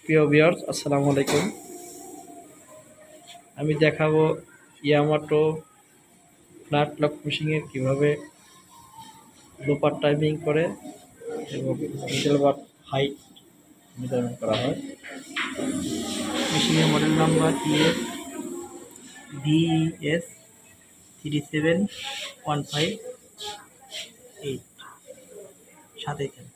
প্রিয় ভিউয়ার্স, আসসালামু আলাইকুম। আমি দেখাবো ইয়ামাটো ফ্ল্যাট লক মেশিনের কীভাবে লোপার টাইমিং করে এবং মিডল বার হাইট মেজারমেন্ট করা হয়। মেশিনের মডেল নাম্বার DES37158 সাথেই থাকবে।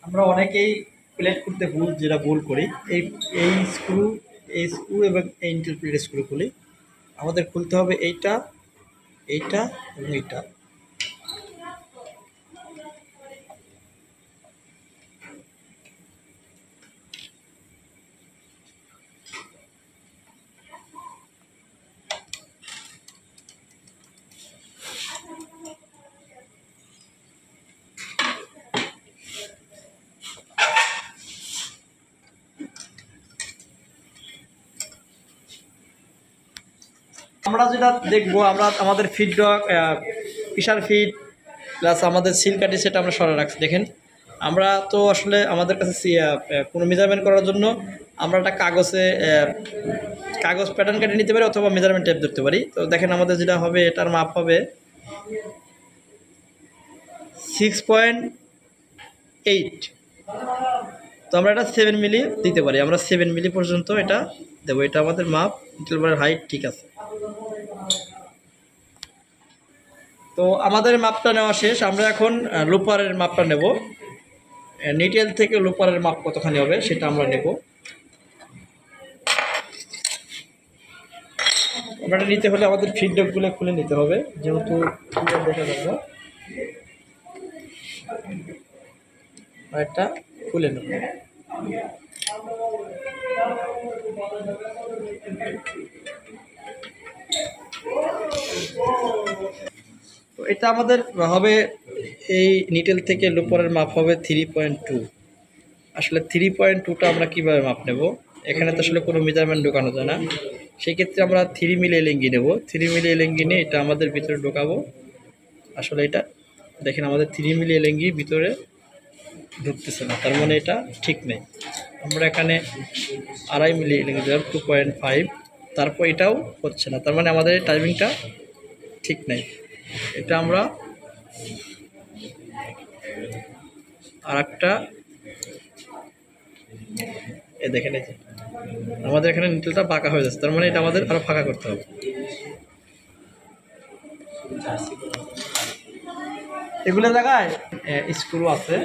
আমরা অনেকেই প্লেট করতে ভুল করি। এই এই স্ক্রু এবং এই ইন্টার প্লেট স্ক্রু খুলি। আমাদের খুলতে হবে এইটা এবং এইটা। আমরা যেটা দেখবো, আমাদের ফিডব্যাক প্রেশার ফিড প্লাস আমাদের সিল কাটি সেটা আমরা সরে রাখছি। দেখেন, আমরা তো আসলে আমাদের কাছে কোনো মেজারমেন্ট করার জন্য আমরা একটা কাগজ প্যাটার্ন কেটে নিতে পারি অথবা মেজারমেন্ট টেপ ধরতে পারি। তো দেখেন, আমাদের যেটা হবে, এটার মাপ হবে 6.8। তো আমরা এটা 7 মিলি দিতে পারি। আমরা 7 মিলি পর্যন্ত এটা দেবো। এটা আমাদের মাপ, মিডলবারের হাইট ঠিক আছে। তো আমাদের মাপটা নেওয়া শেষ। আমরা এখন লোপারের মাপটা নেব। নিটেল থেকে লোপারের মাপ কতখানি হবে সেটা আমরা নেব। আমরা নিতে হলে আমাদের ফিডব্যাকগুলো খুলে নিতে হবে, যেহেতু দেখা যাবে। এটা খুলে নেব। তো এটা আমাদের হবে, এই নিটেল থেকে লোপারের মাপ হবে 3.2। আসলে 3.2টা আমরা কীভাবে মাপ নেব? এখানে তো আসলে কোনো মেজারমেন্ট ঢোকানো যায় না। সেক্ষেত্রে আমরা 3 মিলি এলেঙ্গি নেব। 3 মিলি এলেঙ্গি নিয়ে এটা আমাদের ভিতরে ঢোকাবো। আসলে এটা দেখেন, আমাদের 3 মিলি এলেঙ্গি ভিতরে ঢুকতেছে না, তার মানে এটা ঠিক নেই। আমরা এখানে 2.5 মিলি এলেঙ্গি দিলাম, 2.5। তারপর এটাও হচ্ছে না, তার মানে আমাদের টাইমিংটা ঠিক নেই। এটা আমরা আর একটা দেখেন, এই যে আমাদের এখানে নিটেলটা ফাঁকা হয়ে যাচ্ছে, তার মানে এটা আমাদের আরো ফাঁকা করতে হবে। এগুলো জায়গায় স্ক্রু আছে,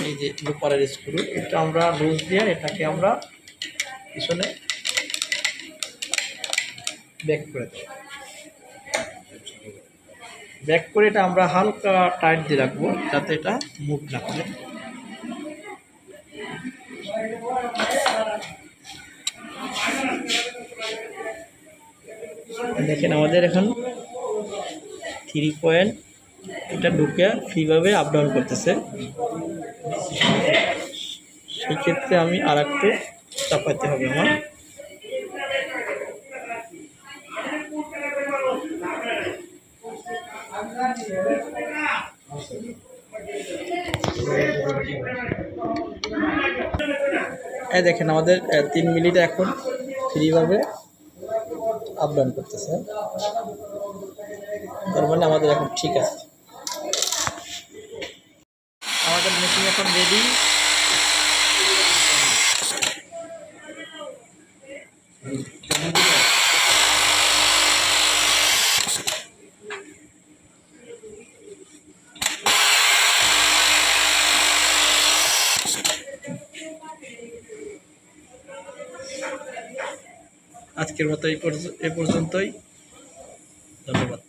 এই যে লোপারের স্ক্রু। এটা আমরা লুজ দিয়ে এটাকে আমরা পিছনে ব্যাক করে দেব। ব্যাক করে এটা আমরা হালকা টাইট দিয়ে রাখবো, যাতে এটা মুভ না করে। দেখেন, আমাদের এখন 3 পয়েন্ট এটা ঢুকে ফ্রিভাবে আপ ডাউন করতেছে। সেই ক্ষেত্রে আমি আর একটু চাপাইতে হবে আমার। এই দেখেন, আমাদের 3 মিনিট এখন ফ্রিভাবে আপ ডাউন করতেছে, তার মানে আমাদের এখন ঠিক আছে। আমাদের মেশিন এখন রেডি। আজকের মতো এই পর্যন্তই। ধন্যবাদ।